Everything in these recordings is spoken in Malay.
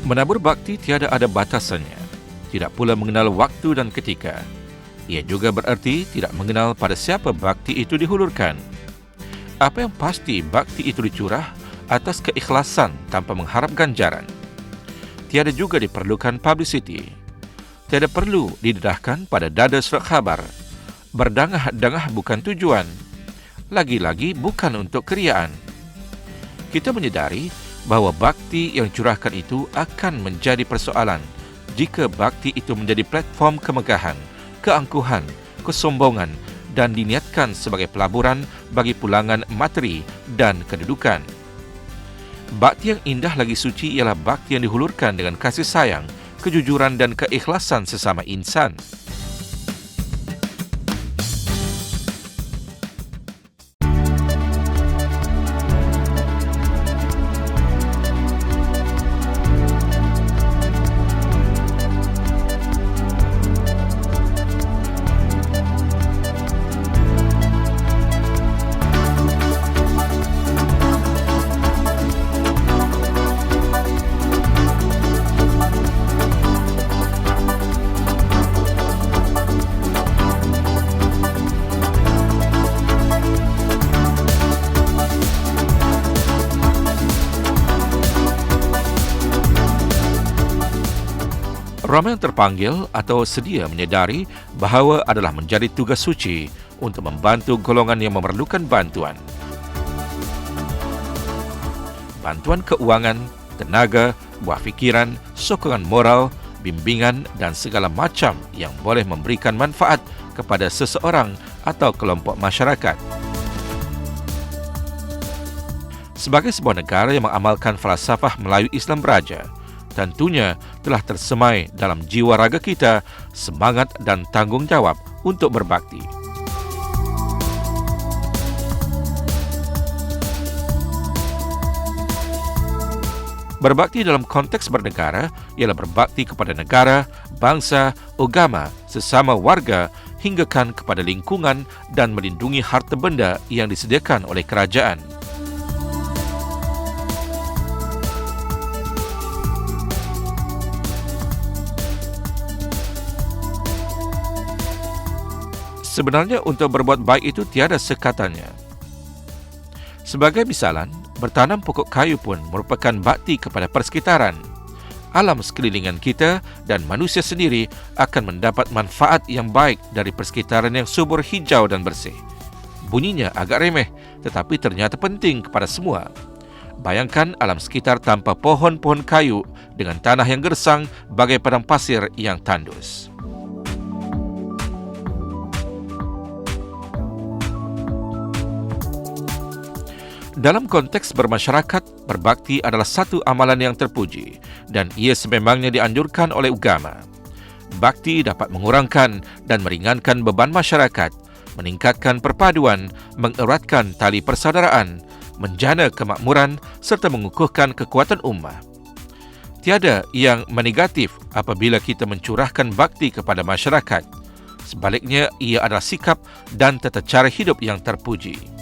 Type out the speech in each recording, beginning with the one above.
Menabur bakti tiada ada batasannya, tidak pula mengenal waktu dan ketika. Ia juga bererti tidak mengenal pada siapa bakti itu dihulurkan. Apa yang pasti, bakti itu dicurah atas keikhlasan tanpa mengharap ganjaran. Tiada juga diperlukan publicity. Tiada perlu didedahkan pada dada surat khabar. Berdangah-dangah bukan tujuan. Lagi-lagi bukan untuk keriaan. Kita menyedari bahawa bakti yang curahkan itu akan menjadi persoalan jika bakti itu menjadi platform kemegahan, keangkuhan, kesombongan dan diniatkan sebagai pelaburan bagi pulangan materi dan kedudukan. Bakti yang indah lagi suci ialah bakti yang dihulurkan dengan kasih sayang, kejujuran dan keikhlasan sesama insan. Ramai yang terpanggil atau sedia menyedari bahawa adalah menjadi tugas suci untuk membantu golongan yang memerlukan bantuan. Bantuan keuangan, tenaga, buah fikiran, sokongan moral, bimbingan dan segala macam yang boleh memberikan manfaat kepada seseorang atau kelompok masyarakat. Sebagai sebuah negara yang mengamalkan falsafah Melayu Islam Beraja, tentunya telah tersemai dalam jiwa raga kita semangat dan tanggungjawab untuk berbakti. Berbakti dalam konteks bernegara ialah berbakti kepada negara, bangsa, agama, sesama warga, hinggakan kepada lingkungan dan melindungi harta benda yang disediakan oleh kerajaan. Sebenarnya untuk berbuat baik itu tiada sekatannya. Sebagai misalan, bertanam pokok kayu pun merupakan bakti kepada persekitaran. Alam sekelilingan kita dan manusia sendiri akan mendapat manfaat yang baik dari persekitaran yang subur hijau dan bersih. Bunyinya agak remeh, tetapi ternyata penting kepada semua. Bayangkan alam sekitar tanpa pohon-pohon kayu dengan tanah yang gersang bagai padang pasir yang tandus. Dalam konteks bermasyarakat, berbakti adalah satu amalan yang terpuji dan ia sememangnya dianjurkan oleh agama. Bakti dapat mengurangkan dan meringankan beban masyarakat, meningkatkan perpaduan, mengeratkan tali persaudaraan, menjana kemakmuran serta mengukuhkan kekuatan ummah. Tiada yang menegatif apabila kita mencurahkan bakti kepada masyarakat. Sebaliknya, ia adalah sikap dan tata cara hidup yang terpuji.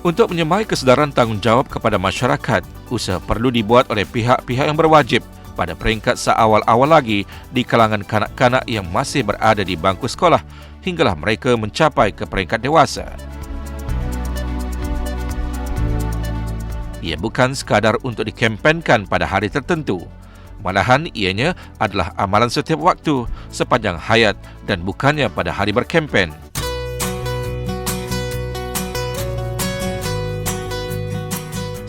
Untuk menyemai kesedaran tanggungjawab kepada masyarakat, usaha perlu dibuat oleh pihak-pihak yang berwajib pada peringkat seawal-awal lagi di kalangan kanak-kanak yang masih berada di bangku sekolah hinggalah mereka mencapai ke peringkat dewasa. Ia bukan sekadar untuk dikempenkan pada hari tertentu. Malahan ianya adalah amalan setiap waktu sepanjang hayat dan bukannya pada hari berkempen.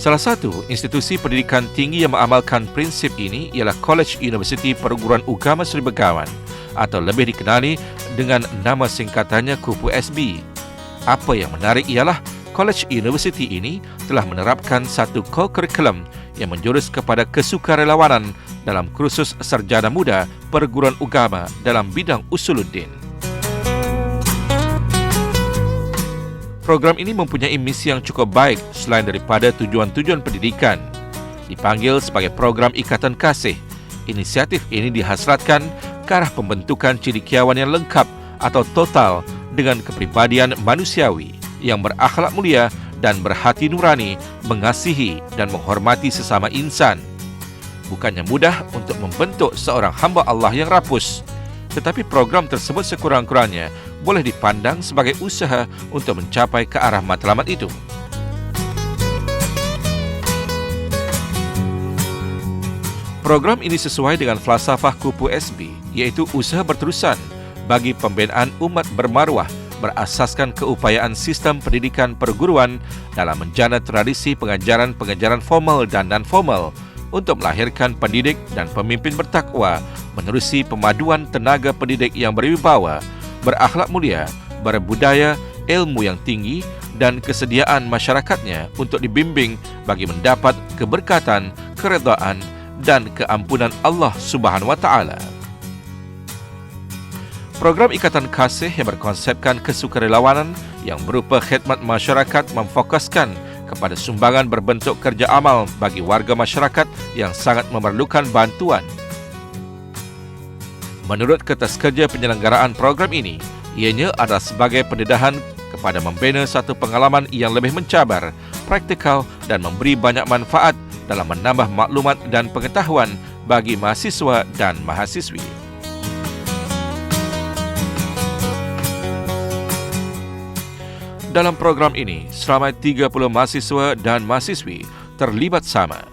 Salah satu institusi pendidikan tinggi yang mengamalkan prinsip ini ialah College University Perguruan Ugama Seri Begawan atau lebih dikenali dengan nama singkatannya KUPU SB. Apa yang menarik ialah College University ini telah menerapkan satu kurikulum yang menjurus kepada kesukarelawanan dalam kursus sarjana muda perguruan agama dalam bidang usuluddin. Program ini mempunyai misi yang cukup baik selain daripada tujuan-tujuan pendidikan. Dipanggil sebagai program ikatan kasih, inisiatif ini dihasratkan ke arah pembentukan cendekiawan yang lengkap atau total dengan kepribadian manusiawi yang berakhlak mulia dan berhati nurani, mengasihi dan menghormati sesama insan. Bukannya mudah untuk membentuk seorang hamba Allah yang rapus, tetapi program tersebut sekurang-kurangnya boleh dipandang sebagai usaha untuk mencapai ke arah matlamat itu. Program ini sesuai dengan falsafah Kupu SB, iaitu usaha berterusan bagi pembinaan umat bermaruah berasaskan keupayaan sistem pendidikan perguruan dalam menjana tradisi pengajaran-pengajaran formal dan non-formal untuk melahirkan pendidik dan pemimpin bertakwa menerusi pemaduan tenaga pendidik yang berwibawa, berakhlak mulia, berbudaya, ilmu yang tinggi dan kesediaan masyarakatnya untuk dibimbing bagi mendapat keberkatan, keredaan dan keampunan Allah Subhanahu wa taala. Program Ikatan Kasih yang berkonsepkan kesukarelawanan yang berupa khidmat masyarakat memfokuskan kepada sumbangan berbentuk kerja amal bagi warga masyarakat yang sangat memerlukan bantuan. Menurut kertas kerja penyelenggaraan program ini, ianya adalah sebagai pendedahan kepada membina satu pengalaman yang lebih mencabar, praktikal dan memberi banyak manfaat dalam menambah maklumat dan pengetahuan bagi mahasiswa dan mahasiswi. Dalam program ini, seramai 30 mahasiswa dan mahasiswi terlibat sama.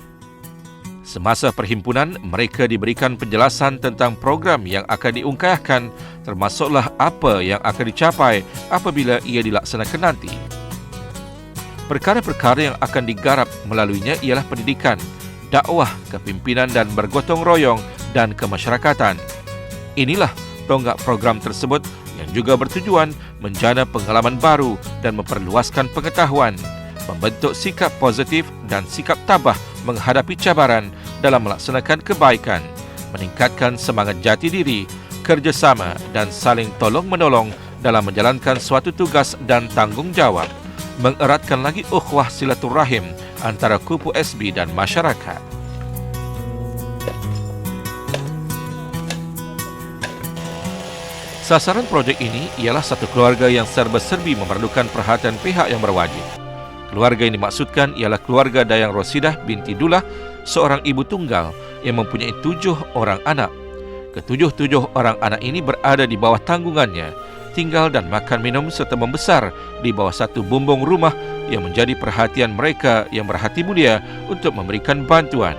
Semasa perhimpunan, mereka diberikan penjelasan tentang program yang akan diungkayahkan, termasuklah apa yang akan dicapai apabila ia dilaksanakan nanti. Perkara-perkara yang akan digarap melaluinya ialah pendidikan, dakwah, kepimpinan dan bergotong royong dan kemasyarakatan. Inilah tonggak program tersebut yang juga bertujuan menjana pengalaman baru dan memperluaskan pengetahuan, membentuk sikap positif dan sikap tabah menghadapi cabaran dalam melaksanakan kebaikan, meningkatkan semangat jati diri, kerjasama dan saling tolong-menolong dalam menjalankan suatu tugas dan tanggungjawab, mengeratkan lagi ukhuwah silaturahim antara Kupu SB dan masyarakat. Sasaran projek ini ialah satu keluarga yang serba-serbi memerlukan perhatian pihak yang berwajib. Keluarga yang dimaksudkan ialah keluarga Dayang Rosidah binti Dullah, seorang ibu tunggal yang mempunyai 7 orang anak. Ketujuh-tujuh orang anak ini berada di bawah tanggungannya, tinggal dan makan minum serta membesar di bawah satu bumbung rumah yang menjadi perhatian mereka yang berhati mulia untuk memberikan bantuan.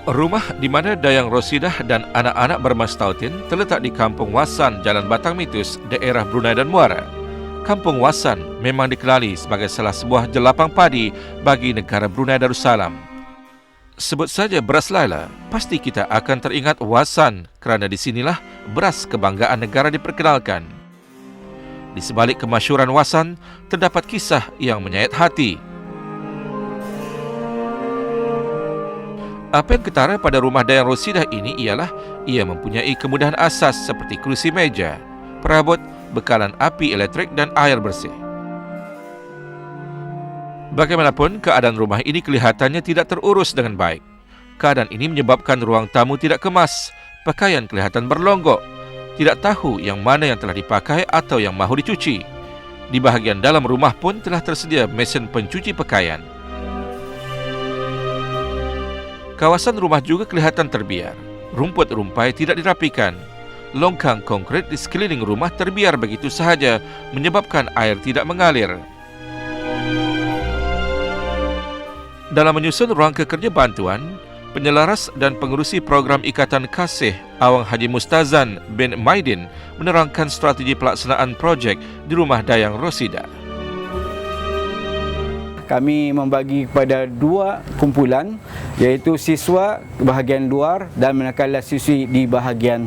Rumah di mana Dayang Rosidah dan anak-anak bermastautin terletak di Kampung Wasan, Jalan Batang Mitus, daerah Brunei dan Muara. Kampung Wasan memang dikenali sebagai salah sebuah jelapang padi bagi negara Brunei Darussalam. Sebut saja beras Laila, pasti kita akan teringat Wasan kerana di sinilah beras kebanggaan negara diperkenalkan. Di sebalik kemasyhuran Wasan, terdapat kisah yang menyayat hati. Apa yang ketara pada rumah Dayang Rosidah ini ialah ia mempunyai kemudahan asas seperti kerusi meja, perabot, bekalan api elektrik dan air bersih. Bagaimanapun, keadaan rumah ini kelihatannya tidak terurus dengan baik. Keadaan ini menyebabkan ruang tamu tidak kemas, pakaian kelihatan berlonggok, tidak tahu yang mana yang telah dipakai atau yang mahu dicuci. Di bahagian dalam rumah pun telah tersedia mesin pencuci pakaian. Kawasan rumah juga kelihatan terbiar. Rumput rumpai tidak dirapikan. Longkang konkrit di sekeliling rumah terbiar begitu sahaja, menyebabkan air tidak mengalir. Dalam menyusun ruang kekerja bantuan, penyelaras dan pengerusi program Ikatan Kasih Awang Haji Mustazan bin Maidin menerangkan strategi pelaksanaan projek di rumah Dayang Rosidah. Kami membagi kepada 2 kumpulan, iaitu siswa bahagian luar dan manakala siswi di bahagian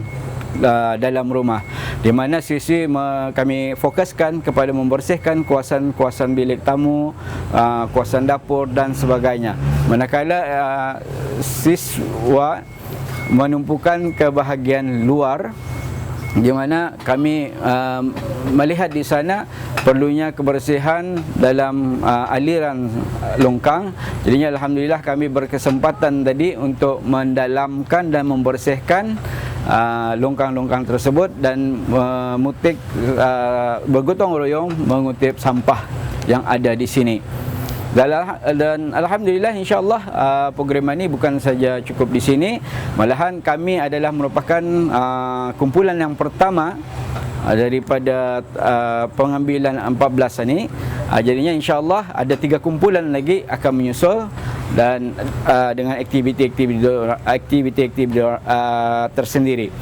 dalam rumah, di mana siswi kami fokuskan kepada membersihkan kawasan bilik tamu, kawasan dapur dan sebagainya. Manakala siswa menumpukan ke bahagian luar, di mana kami melihat di sana perlunya kebersihan dalam aliran longkang. Jadinya alhamdulillah kami berkesempatan tadi untuk mendalamkan dan membersihkan longkang-longkang tersebut dan bergotong royong mengutip sampah yang ada di sini. Dan alhamdulillah, insya-Allah program ini bukan saja cukup di sini, malahan kami adalah merupakan kumpulan yang pertama daripada pengambilan 14 ini. Jadinya insya-Allah ada 3 kumpulan lagi akan menyusul, dan dengan aktiviti-aktiviti tersendiri.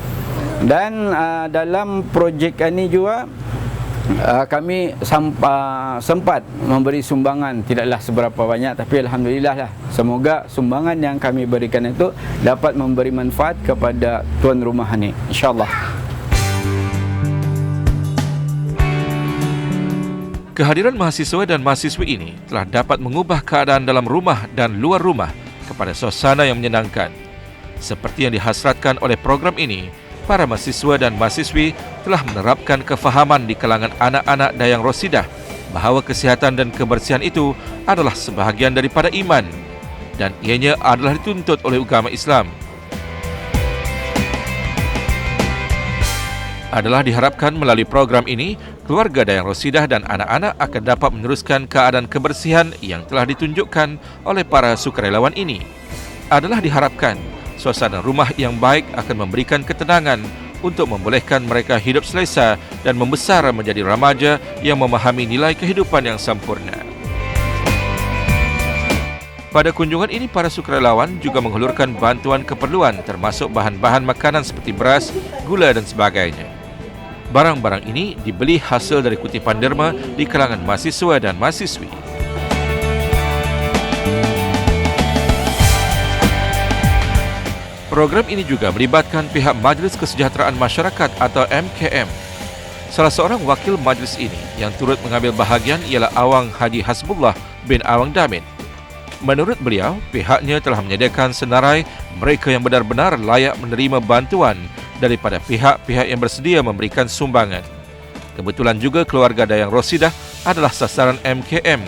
Dan dalam projek ini juga kami sempat memberi sumbangan, tidaklah seberapa banyak, tapi alhamdulillah lah, semoga sumbangan yang kami berikan itu dapat memberi manfaat kepada tuan rumah ini, insya-Allah. Kehadiran mahasiswa dan mahasiswi ini telah dapat mengubah keadaan dalam rumah dan luar rumah kepada suasana yang menyenangkan. Seperti yang dihasratkan oleh program ini, para mahasiswa dan mahasiswi telah menerapkan kefahaman di kalangan anak-anak Dayang Rosidah bahawa kesihatan dan kebersihan itu adalah sebahagian daripada iman dan ianya adalah dituntut oleh agama Islam. Adalah diharapkan melalui program ini, keluarga Dayang Rosidah dan anak-anak akan dapat meneruskan keadaan kebersihan yang telah ditunjukkan oleh para sukarelawan ini. Adalah diharapkan suasana rumah yang baik akan memberikan ketenangan untuk membolehkan mereka hidup selesa dan membesar menjadi remaja yang memahami nilai kehidupan yang sempurna. Pada kunjungan ini, para sukarelawan juga menghulurkan bantuan keperluan termasuk bahan-bahan makanan seperti beras, gula dan sebagainya. Barang-barang ini dibeli hasil dari kutipan derma di kalangan mahasiswa dan mahasiswi. Program ini juga melibatkan pihak Majlis Kesejahteraan Masyarakat atau MKM. Salah seorang wakil majlis ini yang turut mengambil bahagian ialah Awang Haji Hasbullah bin Awang Damin. Menurut beliau, pihaknya telah menyediakan senarai mereka yang benar-benar layak menerima bantuan daripada pihak-pihak yang bersedia memberikan sumbangan. Kebetulan juga keluarga Dayang Rosidah adalah sasaran MKM,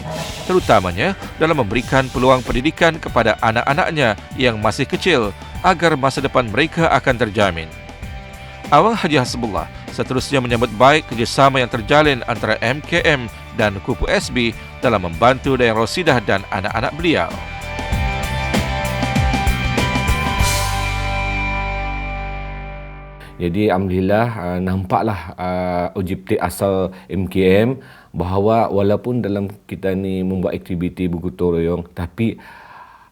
terutamanya dalam memberikan peluang pendidikan kepada anak-anaknya yang masih kecil agar masa depan mereka akan terjamin. Awang Haji Hasbullah seterusnya menyambut baik kerjasama yang terjalin antara MKM dan Kupu SB dalam membantu Dayang Rosidah dan anak-anak beliau. Jadi alhamdulillah nampaklah objektif asal MKM bahawa walaupun dalam kita ni membuat aktiviti bergotong royong, tapi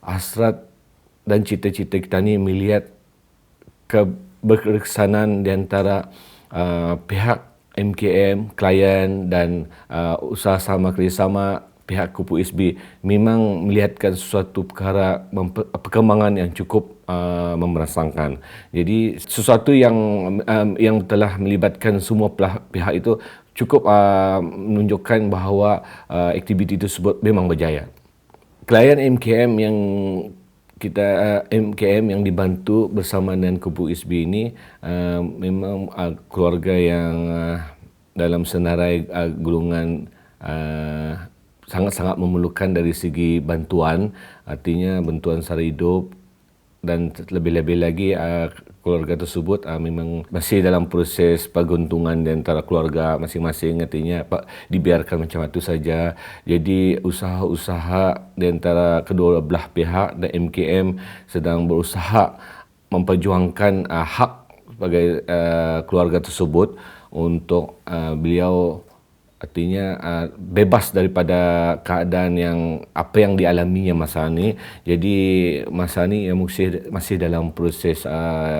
hasrat dan cita-cita kita ni melihat keberkesanan di antara pihak MKM, klien dan usaha sama kerjasama pihak Kupu SB memang melihatkan sesuatu perkara perkembangan yang cukup memerasakan. Jadi sesuatu yang telah melibatkan semua pihak itu cukup menunjukkan bahawa aktiviti tersebut memang berjaya. Klien MKM yang dibantu bersama dengan Kupu SB ini memang keluarga yang dalam senarai golongan sangat-sangat memerlukan dari segi bantuan, artinya bantuan sara hidup, dan lebih-lebih lagi keluarga tersebut memang masih dalam proses perguntungan di antara keluarga masing-masing, artinya dibiarkan macam itu saja. Jadi usaha-usaha di antara kedua belah pihak dan MKM sedang berusaha memperjuangkan hak sebagai keluarga tersebut untuk beliau artinya bebas daripada keadaan yang apa yang dialaminya masa ini. Jadi masa ini masih dalam proses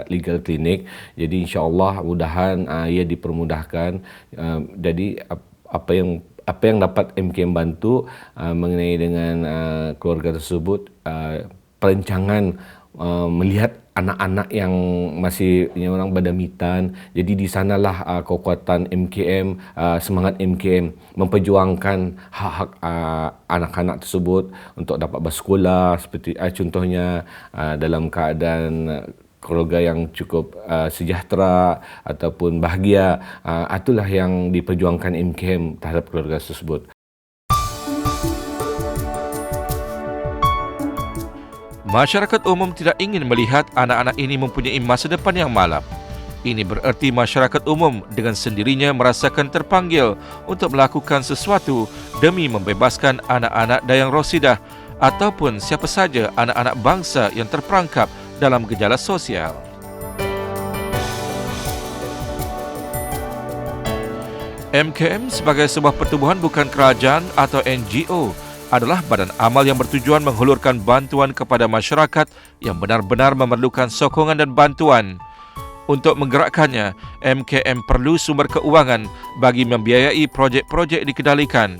legal klinik. Jadi insya-Allah mudahan ia dipermudahkan. Jadi apa yang dapat MKM bantu mengenai dengan keluarga tersebut, perancangan melihat anak-anak yang masih orang badamitan. Jadi di sanalah kekuatan MKM, semangat MKM memperjuangkan hak-hak anak-anak tersebut untuk dapat bersekolah, seperti contohnya dalam keadaan keluarga yang cukup sejahtera ataupun bahagia. Itulah yang diperjuangkan MKM terhadap keluarga tersebut. Masyarakat umum tidak ingin melihat anak-anak ini mempunyai masa depan yang malam. Ini bererti masyarakat umum dengan sendirinya merasakan terpanggil untuk melakukan sesuatu demi membebaskan anak-anak dayang rosidah ataupun siapa saja anak-anak bangsa yang terperangkap dalam gejala sosial. MKM sebagai sebuah pertubuhan bukan kerajaan atau NGO adalah badan amal yang bertujuan menghulurkan bantuan kepada masyarakat yang benar-benar memerlukan sokongan dan bantuan. Untuk menggerakkannya, MKM perlu sumber keuangan bagi membiayai projek-projek dikendalikan.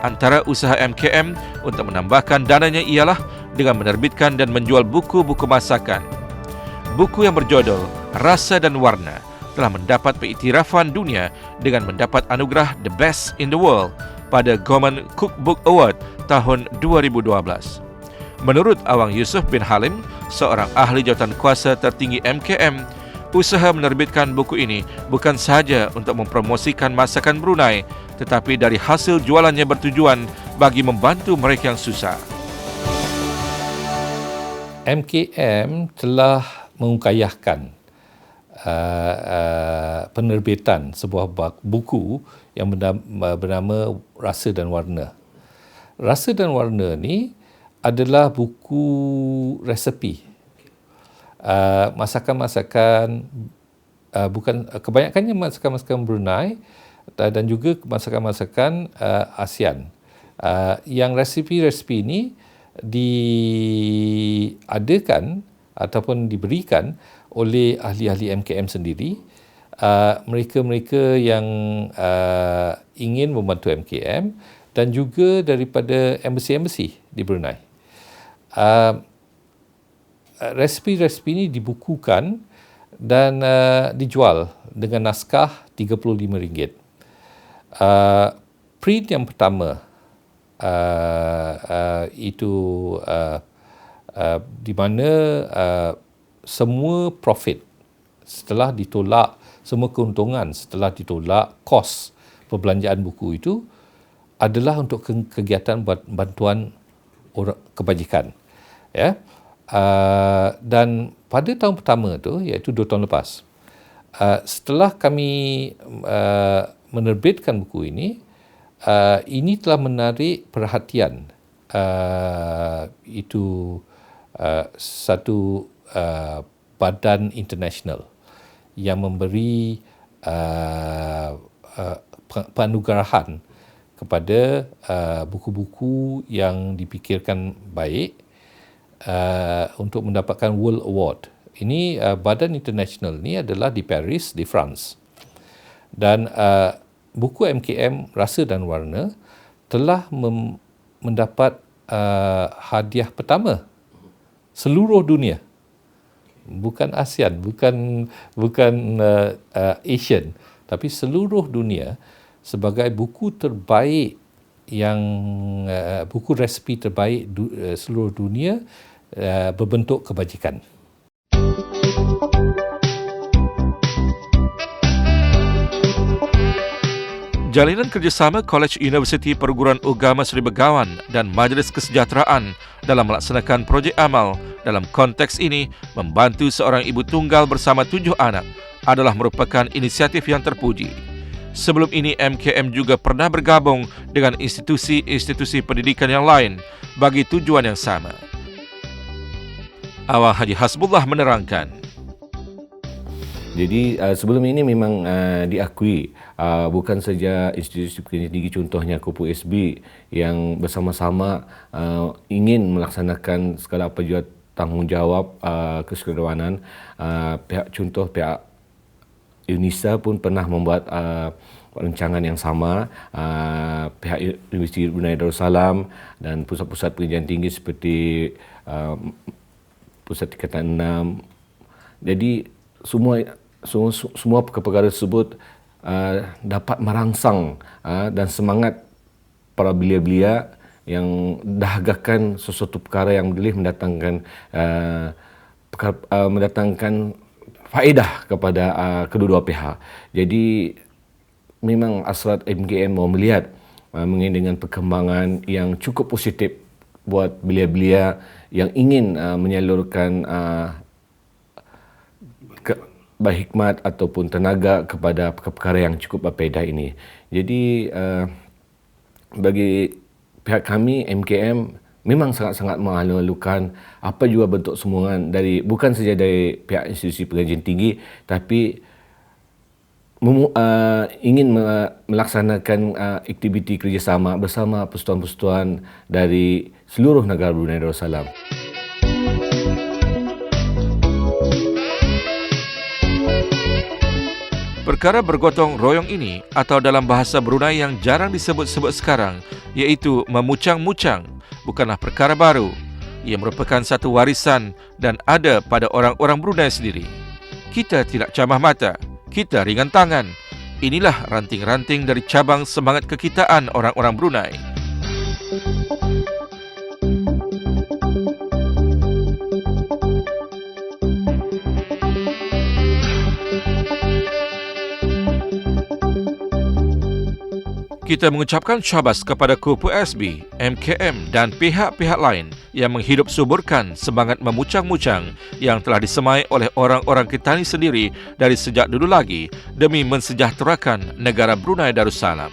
Antara usaha MKM untuk menambahkan dananya ialah dengan menerbitkan dan menjual buku-buku masakan. Buku yang berjudul Rasa dan Warna telah mendapat pengiktirafan dunia dengan mendapat anugerah The Best in the World pada Gourmet Cookbook Award tahun 2012. Menurut Awang Yusof bin Halim, seorang ahli jawatan kuasa tertinggi MKM, usaha menerbitkan buku ini bukan sahaja untuk mempromosikan masakan Brunei, tetapi dari hasil jualannya bertujuan bagi membantu mereka yang susah. MKM telah mengukayahkan penerbitan sebuah buku yang bernama Rasa dan Warna. Rasa dan Warna ni adalah buku resepi. Masakan-masakan bukan kebanyakannya masakan-masakan Brunei dan juga masakan-masakan ASEAN. Yang resepi-resepi ini diadakan ataupun diberikan oleh ahli-ahli MKM sendiri, mereka-mereka yang ingin membantu MKM dan juga daripada embassy-embassy di Brunei. Resepi-resepi ini dibukukan dan dijual dengan naskah RM35. Print yang pertama itu di mana semua profit setelah ditolak, semua keuntungan setelah ditolak kos perbelanjaan buku itu adalah untuk kegiatan bantuan kebajikan. Ya. Dan pada tahun pertama tu, iaitu 2 tahun lepas, setelah kami menerbitkan buku ini telah menarik perhatian satu badan international yang memberi penganugerahan kepada buku-buku yang dipikirkan baik untuk mendapatkan World Award. Ini badan international ni adalah di Paris, di France. Dan buku MKM Rasa dan Warna telah mendapat hadiah pertama seluruh dunia. Bukan ASEAN, bukan Asian, tapi seluruh dunia sebagai buku terbaik buku resepi terbaik seluruh dunia berbentuk kebajikan. Jalinan kerjasama College Universiti Perguruan Agama Seri Begawan dan Majlis Kesejahteraan dalam melaksanakan projek amal dalam konteks ini membantu seorang ibu tunggal bersama 7 anak adalah merupakan inisiatif yang terpuji. Sebelum ini MKM juga pernah bergabung dengan institusi-institusi pendidikan yang lain bagi tujuan yang sama. Awang Haji Hasbullah menerangkan. Jadi sebelum ini memang diakui bukan saja institusi pendidikan tinggi contohnya Kupu SB yang bersama-sama ingin melaksanakan segala apa juga tanggungjawab kesedawanan, pihak UNISA pun pernah membuat rancangan yang sama, pihak Universiti Brunei Darussalam dan pusat-pusat pendidikan tinggi seperti Pusat Tingkatan 6. Jadi semua perkara tersebut dapat merangsang dan semangat para belia-belia yang dahagakan sesuatu perkara yang boleh mendatangkan faedah kepada kedua-dua pihak. Jadi memang Asrat MKM mau melihat mengenai dengan perkembangan yang cukup positif buat belia-belia yang ingin menyalurkan baik hikmat ataupun tenaga kepada perkara yang cukup berfaedah ini. Jadi bagi pihak kami MKM memang sangat-sangat mengalu-alukan apa juga bentuk sumbangan dari bukan saja dari pihak institusi pengajian tinggi, tapi ingin melaksanakan aktiviti kerjasama bersama persatuan-persatuan dari seluruh negara Brunei Darussalam. Perkara bergotong royong ini atau dalam bahasa Brunei yang jarang disebut-sebut sekarang iaitu memucang-mucang bukanlah perkara baru. Ia merupakan satu warisan dan ada pada orang-orang Brunei sendiri. Kita tidak camah mata, kita ringan tangan. Inilah ranting-ranting dari cabang semangat kekitaan orang-orang Brunei. Kita mengucapkan syabas kepada Kupu SB, MKM dan pihak-pihak lain yang menghidup suburkan semangat memucang-mucang yang telah disemai oleh orang-orang Kitani sendiri dari sejak dulu lagi demi mensejahterakan negara Brunei Darussalam.